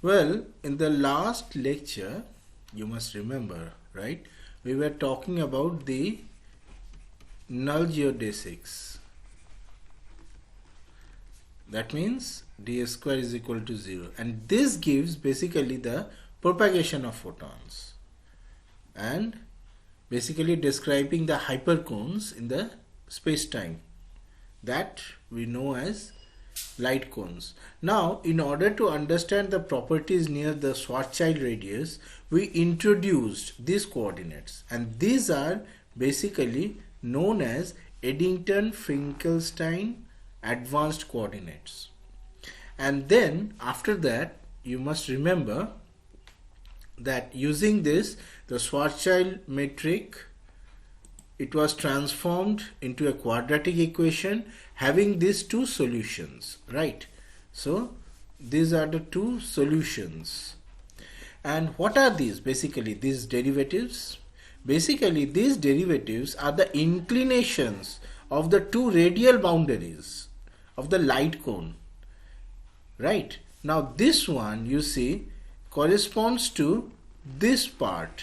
Well, in the last lecture, you must remember, right? We were talking about the null geodesics. That means ds square is equal to 0. And this gives basically the propagation of photons. And basically describing the hypercones in the space-time that we know as light cones. Now, in order to understand the properties near the Schwarzschild radius, we introduced these coordinates, and these are basically known as Eddington-Finkelstein advanced coordinates. And then after that, you must remember that using this, the Schwarzschild metric, it was transformed into a quadratic equation having these two solutions, right? So these are the two solutions. And what are these? Basically these derivatives. Basically these derivatives are the inclinations of the two radial boundaries of the light cone, right? Now this one, you see, corresponds to this part,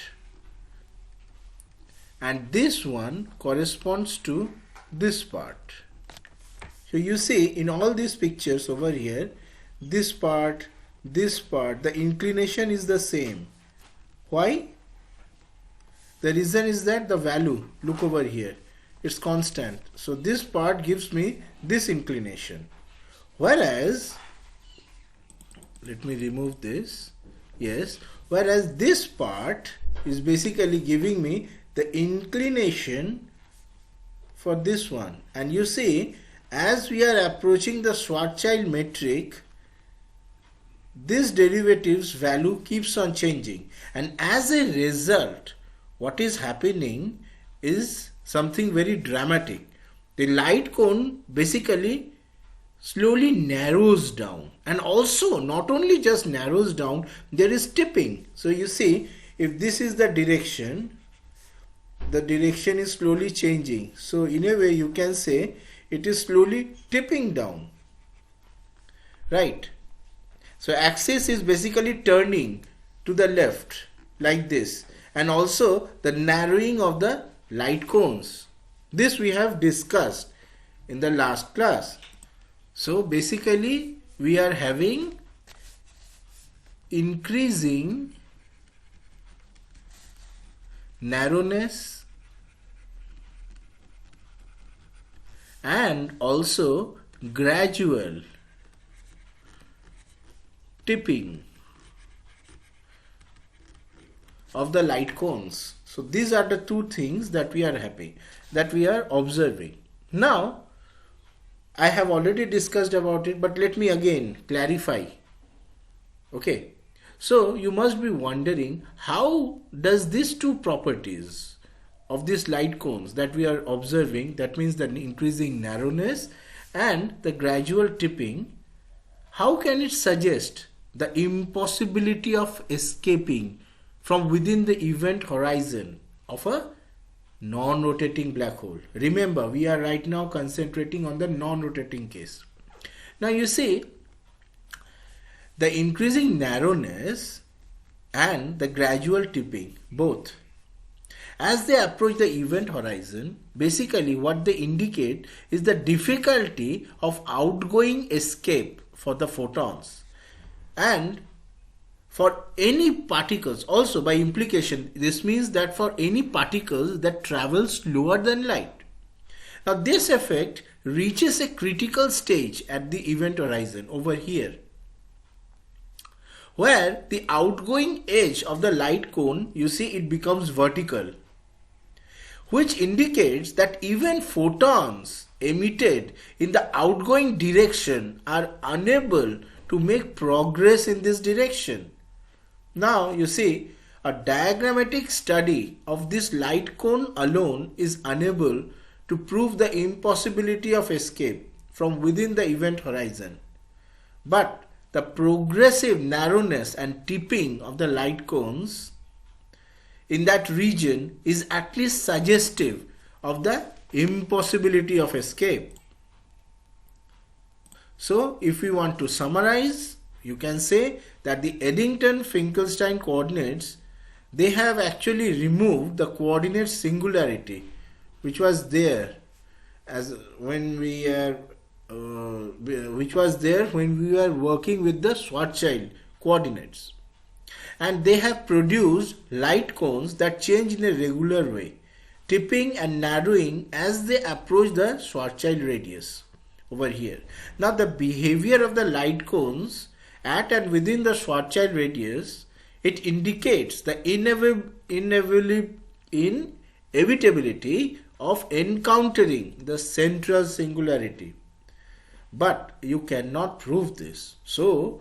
and this one corresponds to this part. So you see in all these pictures over here, this part, the inclination is the same. Why? The reason is that the value, look over here, it's constant. So this part gives me this inclination. Whereas, let me remove this. Yes, whereas this part is basically giving me the inclination for this one. And you see, as we are approaching the Schwarzschild metric, this derivative's value keeps on changing. And as a result, what is happening is something very dramatic. The light cone basically slowly narrows down, and also not only just narrows down, there is tipping. So you see, if this is the direction is slowly changing. So in a way you can say it is slowly tipping down, right? So axis is basically turning to the left like this, and also the narrowing of the light cones. This we have discussed in the last class. So basically we are having increasing narrowness and also gradual tipping of the light cones. So these are the two things that we are observing. Now I have already discussed about it, but let me again clarify. Okay, so you must be wondering, how does these two properties of these light cones that we are observing, that means the increasing narrowness and the gradual tipping, how can it suggest the impossibility of escaping from within the event horizon of a non-rotating black hole? Remember, we are right now concentrating on the non-rotating case. Now you see, the increasing narrowness and the gradual tipping, both, as they approach the event horizon, basically what they indicate is the difficulty of outgoing escape for the photons. And for any particles, also by implication, this means that for any particles that travel slower than light. Now this effect reaches a critical stage at the event horizon over here, where the outgoing edge of the light cone, you see, it becomes vertical, which indicates that even photons emitted in the outgoing direction are unable to make progress in this direction. Now you see, a diagrammatic study of this light cone alone is unable to prove the impossibility of escape from within the event horizon. But the progressive narrowness and tipping of the light cones in that region is at least suggestive of the impossibility of escape. So if we want to summarize, you can say that the Eddington-Finkelstein coordinates, they have actually removed the coordinate singularity which was there as when we are which was there when we were working with the Schwarzschild coordinates, and they have produced light cones that change in a regular way, tipping and narrowing as they approach the Schwarzschild radius over here. Now the behavior of the light cones at and within the Schwarzschild radius, it indicates the inevitability of encountering the central singularity. But you cannot prove this. So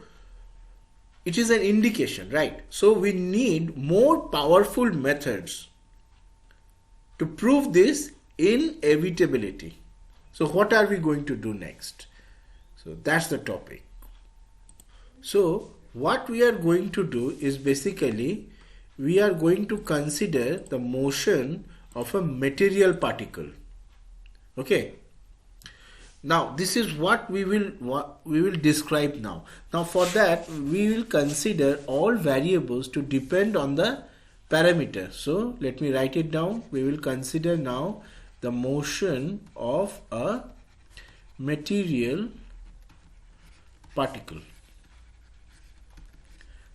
it is an indication, right? So we need more powerful methods to prove this inevitability. So what are we going to do next? So that's the topic. So what we are going to do is basically we are going to consider the motion of a material particle. Okay. Now this is what we will describe now. Now for that we will consider all variables to depend on the parameter. So let me write it down. We will consider now the motion of a material particle.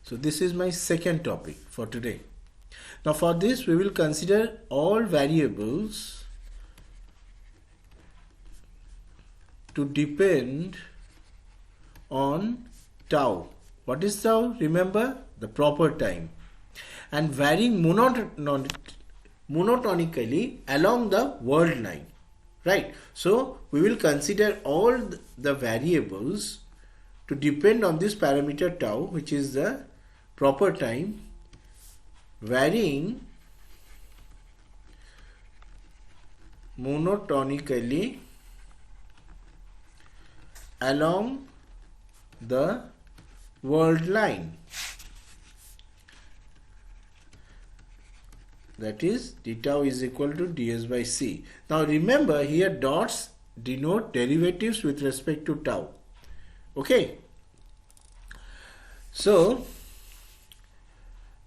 So this is my second topic for today. Now for this we will consider all variables to depend on tau. What is tau? Remember, the proper time, and varying monotonically along the world line, right? So we will consider all the variables to depend on this parameter tau, which is the proper time, varying monotonically along the world line, that is d tau is equal to ds by c. Now remember, here dots denote derivatives with respect to tau. Okay, so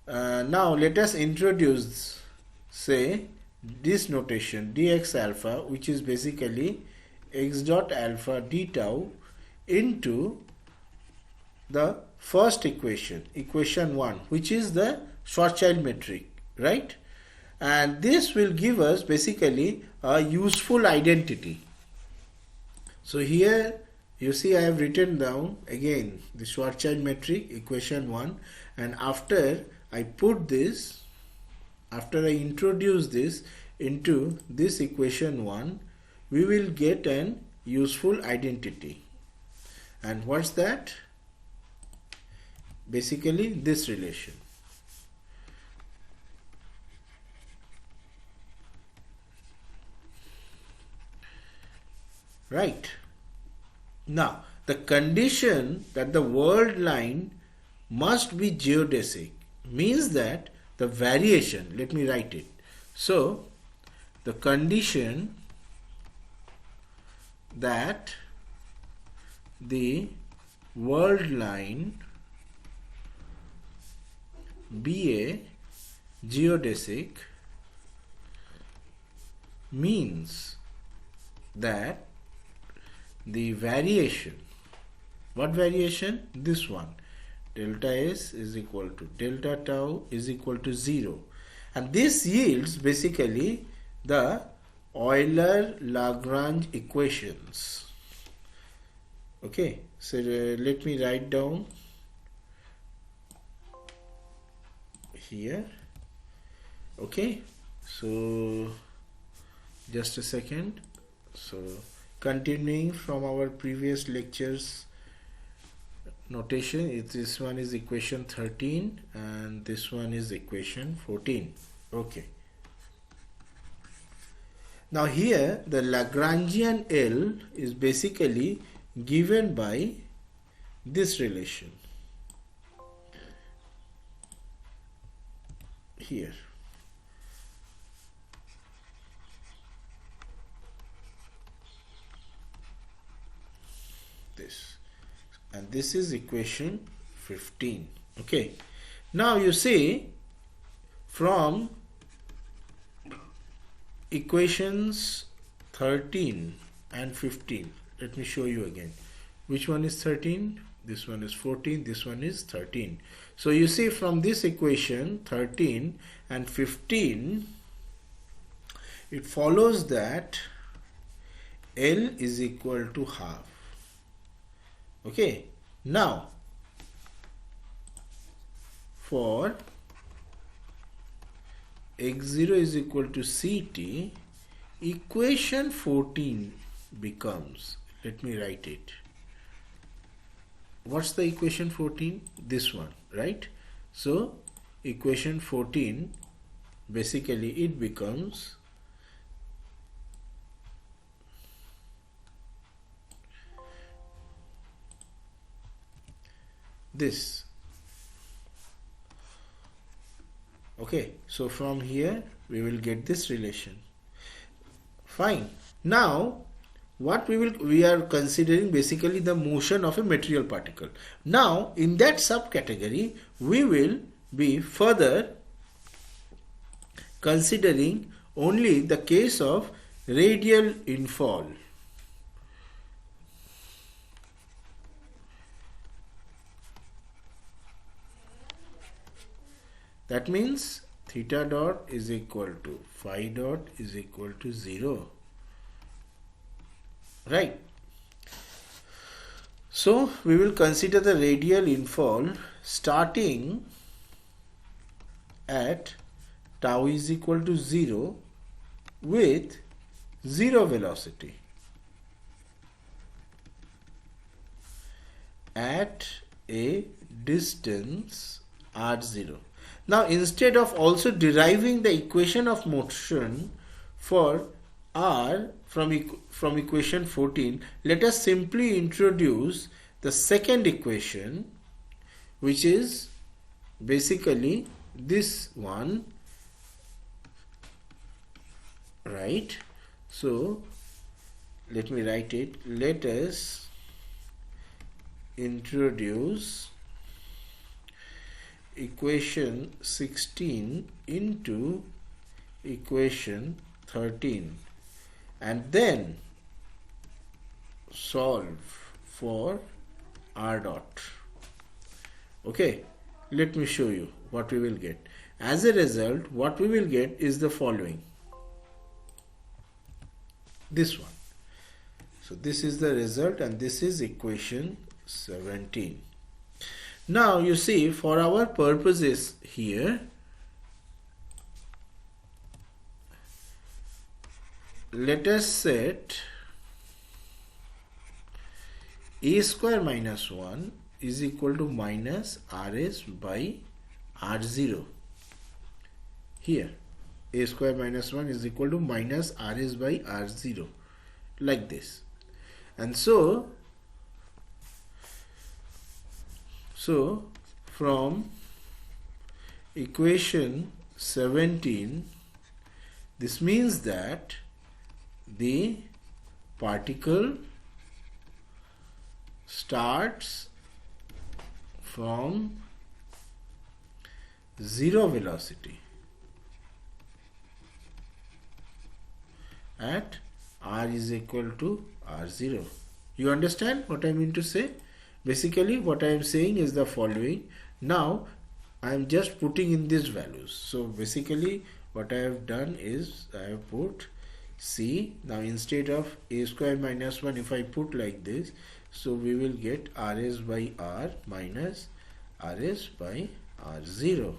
now let us introduce, say, this notation dx alpha, which is basically x dot alpha d tau into the first equation, equation 1, which is the Schwarzschild metric, right? And this will give us basically a useful identity. So here you see I have written down again the Schwarzschild metric, equation 1, and after I put this, after I introduce this into this equation 1, we will get an useful identity. And what's that? Basically this relation. Right. Now, the condition that the world line must be geodesic means that the variation, let me write it. So, the condition that the world line be a geodesic means that the variation, what variation? This one, delta S is equal to delta tau is equal to 0, and this yields basically the Euler-Lagrange equations. Okay, so let me write down here. Okay, so just a second. So continuing from our previous lectures notation, this one is equation 13 and this one is equation 14. Okay. Now here the Lagrangian L is basically given by this relation here. This, and this is equation 15. Okay, now you see from equations 13 and 15, let me show you again. Which one is 13? This one is 14, this one is 13. So you see from this equation 13 and 15, it follows that L is equal to half. Okay, now for x0 is equal to ct, equation 14 becomes, let me write it. What's the equation 14? This one, right? So equation 14, basically it becomes this. Okay, so from here we will get this relation. Fine. Now what we are considering basically the motion of a material particle. Now in that subcategory we will be further considering only the case of radial infall. That means theta dot is equal to phi dot is equal to 0. Right. So we will consider the radial infall starting at tau is equal to 0 with 0 velocity at a distance r0. Now instead of also deriving the equation of motion for r from equation 14, let us simply introduce the second equation, which is basically this one, right? So let me write it. Let us introduce equation 16 into equation 13 and then solve for r dot. Okay, let me show you what we will get. As a result, what we will get is the following. This one. So this is the result and this is equation 17. Now you see, for our purposes here, let us set a square minus 1 is equal to minus rs by r0. Here a square minus 1 is equal to minus rs by r0, like this. And so from equation 17, this means that the particle starts from 0 velocity at r is equal to r0. You understand what I mean to say? Basically what I am saying is the following. Now I am just putting in these values. So basically what I have done is I have put C. Now instead of a square minus 1, if I put like this, so we will get rs by r minus rs by r0,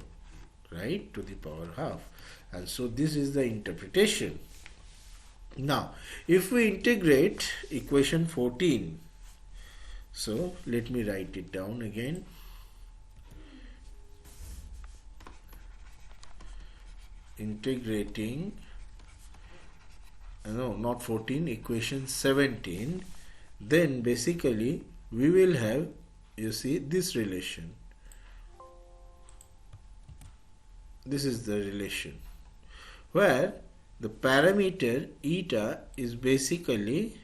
right, to the power half. And so this is the interpretation. Now if we integrate equation 14, so let me write it down again. Integrating, no, not 14, equation 17, then basically we will have, you see, this relation. This is the relation where the parameter eta is basically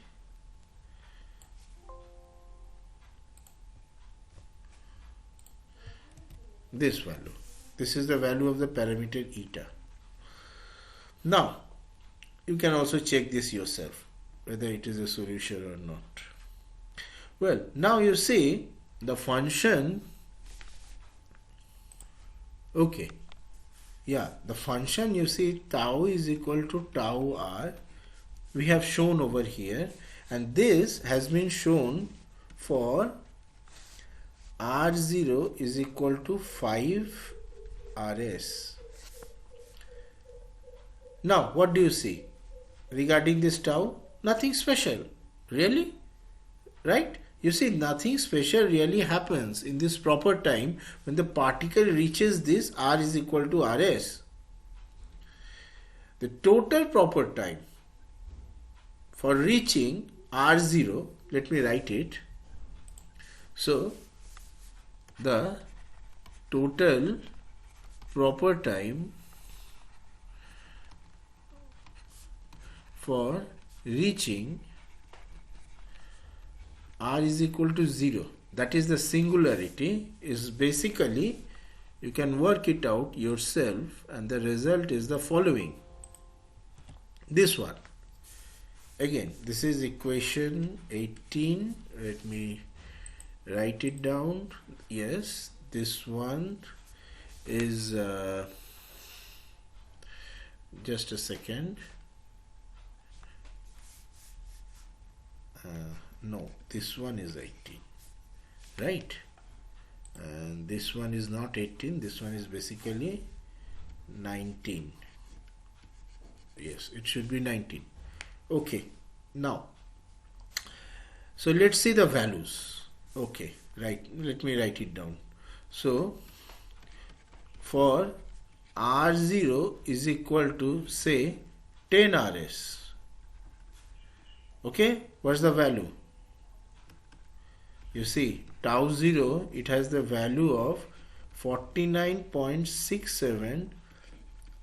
this value. This is the value of the parameter eta. Now, you can also check this yourself, whether it is a solution or not. Well, now you see the function, okay, yeah, the function you see tau is equal to tau r, we have shown over here, and this has been shown for r0 is equal to 5 rs. Now, what do you see regarding this tau? Nothing special, really, right? You see, nothing special really happens in this proper time when the particle reaches this r is equal to rs. The total proper time for reaching r0, let me write it. So, the total proper time for reaching r is equal to 0, that is the singularity, is basically, you can work it out yourself, and the result is the following. This one. Again, this is equation 18. Let me write it down. Yes, this one is just a second. No, this one is 18, right? And this one is not 18, this one is basically 19. Yes, it should be 19. Okay, now, so let's see the values. Okay, right, let me write it down. So, for R0 is equal to, say, 10 Rs. Okay, what's the value? You see, tau 0, it has the value of 49.67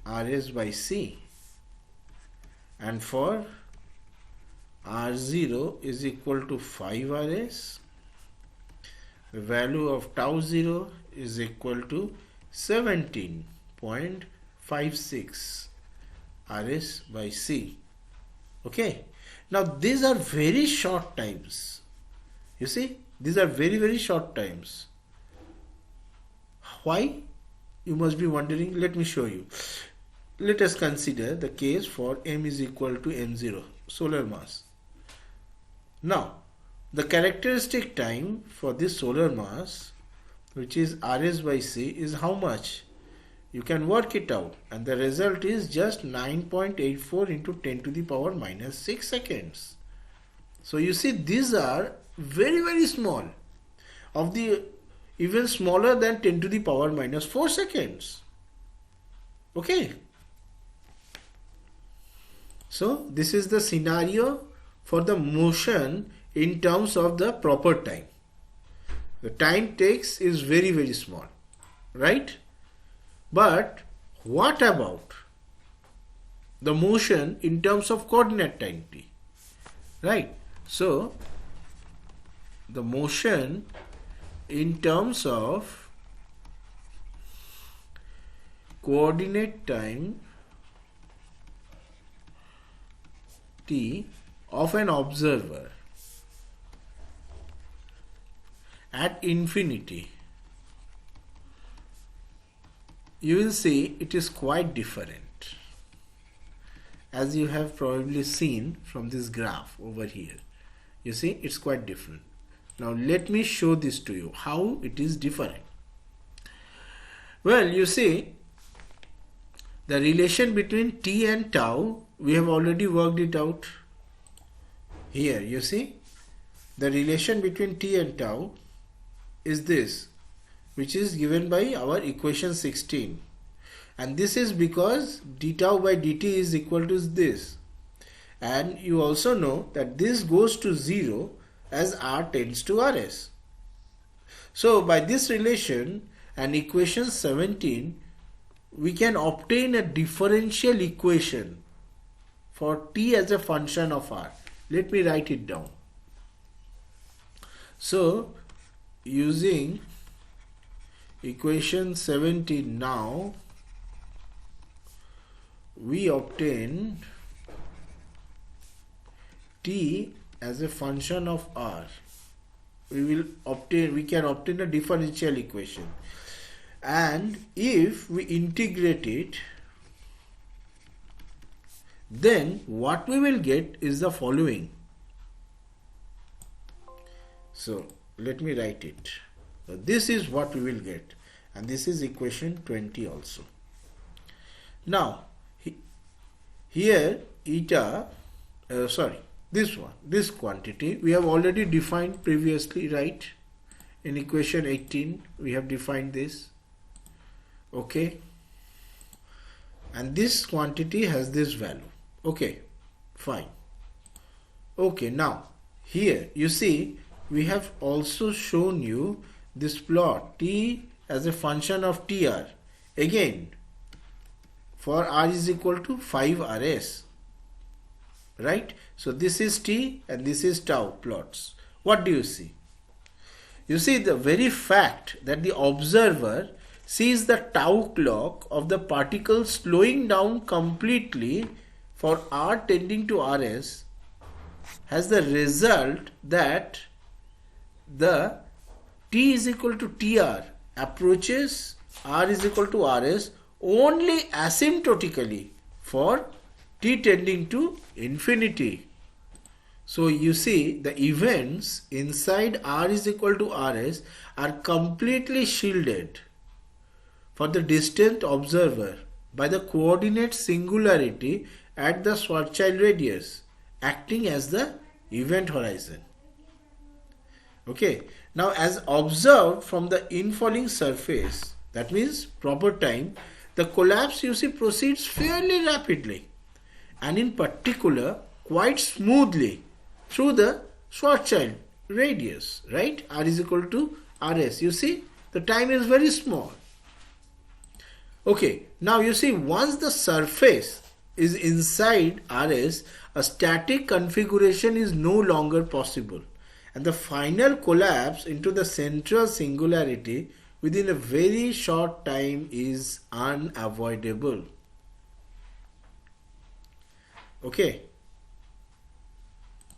Rs by C. And for R0 is equal to 5 Rs, the value of tau 0 is equal to 17.56 Rs by C. Okay. Now these are very short times. You see, these are very, very short times. Why? You must be wondering. Let me show you. Let us consider the case for m is equal to m0, solar mass. Now, the characteristic time for this solar mass, which is Rs by C, is how much? You can work it out, and the result is just 9.84 into 10 to the power minus 6 seconds. So you see, these are very, very small, of the even smaller than 10 to the power minus 4 seconds. Okay. So this is the scenario for the motion in terms of the proper time. The time takes is very, very small, right? But what about the motion in terms of coordinate time t? Right? So, the motion in terms of coordinate time t of an observer at infinity, you will see it is quite different, as you have probably seen from this graph over here. You see, it's quite different. Now let me show this to you, how it is different. Well, you see, the relation between t and tau, we have already worked it out. Here, you see, the relation between t and tau is this, which is given by our equation 16, and this is because d tau by dt is equal to this, and you also know that this goes to 0 as r tends to rs. So by this relation and equation 17, we can obtain a differential equation for t as a function of r. Let me write it down. So using equation 17 now, we obtain t as a function of r. We can obtain a differential equation, and if we integrate it, then what we will get is the following. So let me write it. So this is what we will get, and this is equation 20 also. Now here eta, this quantity we have already defined previously, right? In equation 18 we have defined this, okay, and this quantity has this value, okay, fine. Okay, now here you see we have also shown you this plot t as a function of tr, again for r is equal to 5 rs, right? So this is t and this is tau plots. What do you see? You see the very fact that the observer sees the tau clock of the particle slowing down completely for r tending to rs has the result that the t is equal to tr approaches r is equal to rs only asymptotically for t tending to infinity. So you see the events inside r is equal to rs are completely shielded for the distant observer by the coordinate singularity at the Schwarzschild radius, acting as the event horizon. Okay, now as observed from the infalling surface, that means proper time, the collapse you see proceeds fairly rapidly, and in particular quite smoothly through the Schwarzschild radius, right? R is equal to rs. You see the time is very small. Okay, now you see once the surface is inside rs, a static configuration is no longer possible, and the final collapse into the central singularity within a very short time is unavoidable. Okay.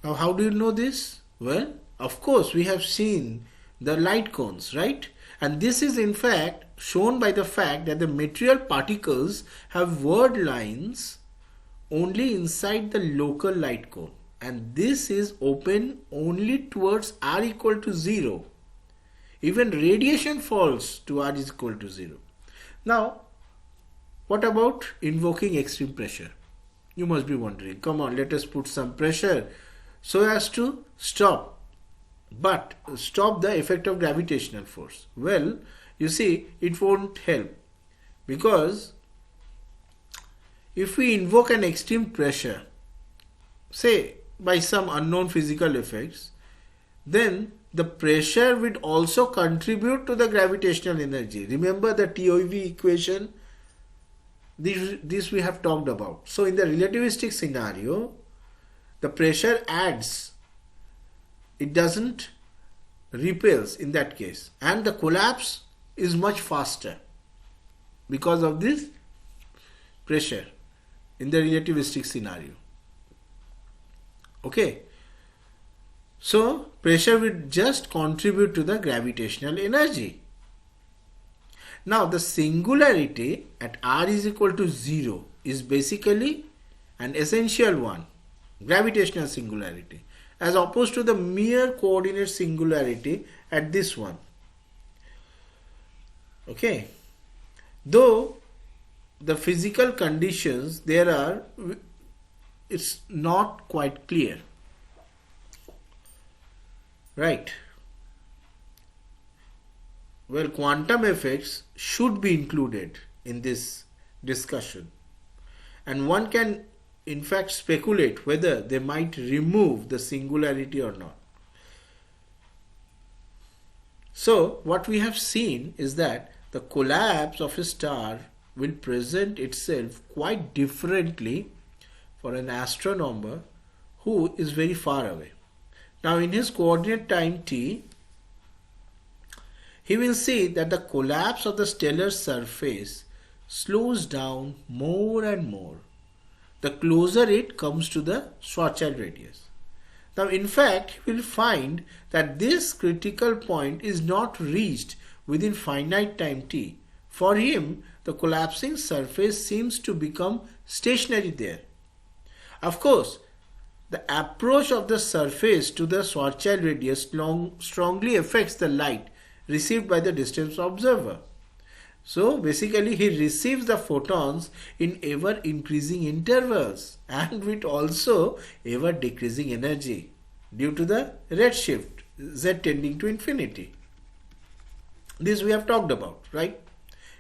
Now how do you know this? Well, of course we have seen the light cones, right? And this is in fact shown by the fact that the material particles have word lines only inside the local light cone, and this is open only towards r equal to 0. Even radiation falls to r is equal to 0. Now what about invoking extreme pressure? You must be wondering, come on, let us put some pressure so as to stop the effect of gravitational force. Well, you see, it won't help, because if we invoke an extreme pressure, say by some unknown physical effects, then the pressure would also contribute to the gravitational energy. Remember the TOV equation? This we have talked about. So in the relativistic scenario, the pressure adds, it doesn't repels in that case, and the collapse is much faster because of this pressure in the relativistic scenario. Okay, so pressure will just contribute to the gravitational energy. Now the singularity at r is equal to 0 is basically an essential one, gravitational singularity, as opposed to the mere coordinate singularity at this one. Okay, though the physical conditions there are, it's not quite clear, right? Well, quantum effects should be included in this discussion, and one can in fact speculate whether they might remove the singularity or not. So what we have seen is that the collapse of a star will present itself quite differently for an astronomer who is very far away. Now in his coordinate time t, he will see that the collapse of the stellar surface slows down more and more the closer it comes to the Schwarzschild radius. Now, in fact, he will find that this critical point is not reached within finite time t. For him, the collapsing surface seems to become stationary there. Of course, the approach of the surface to the Schwarzschild radius strongly affects the light received by the distant observer. So basically he receives the photons in ever increasing intervals and with also ever decreasing energy due to the redshift z tending to infinity. This we have talked about, right,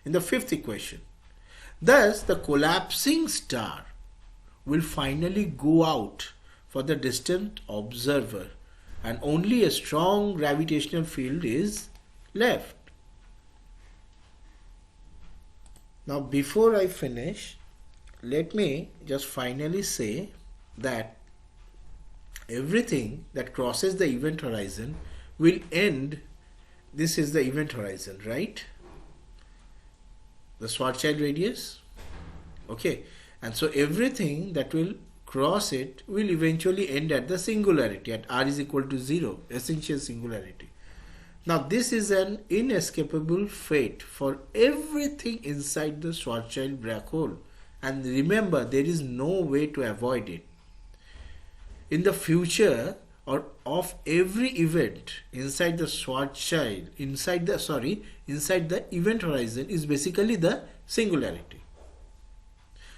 in the fifth equation. Thus the collapsing star will finally go out for the distant observer and only a strong gravitational field is left. Now, before I finish, let me just finally say that everything that crosses the event horizon will end. This is the event horizon, right? The Schwarzschild radius. Okay. And so everything that will cross it will eventually end at the singularity, at r is equal to 0, essential singularity. Now this is an inescapable fate for everything inside the Schwarzschild black hole, and remember, there is no way to avoid it. In the future, or of every event inside the Schwarzschild, inside the event horizon is basically the singularity.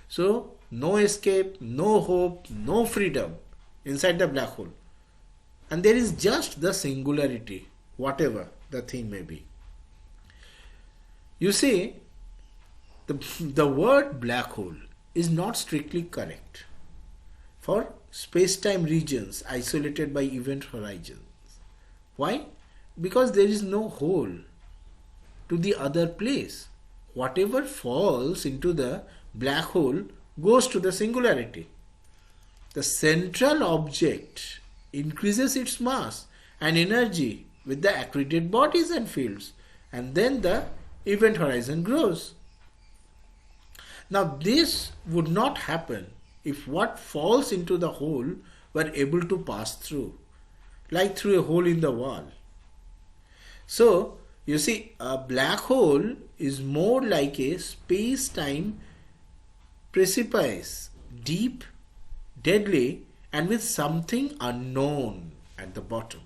So no escape, no hope, no freedom inside the black hole, and there is just the singularity, whatever the thing may be. You see, the word black hole is not strictly correct for space-time regions isolated by event horizons. Why? Because there is no hole to the other place. Whatever falls into the black hole goes to the singularity. The central object increases its mass and energy with the accreted bodies and fields, and then the event horizon grows. Now this would not happen if what falls into the hole were able to pass through, like through a hole in the wall. So you see, a black hole is more like a space-time precipice, deep, deadly, and with something unknown at the bottom.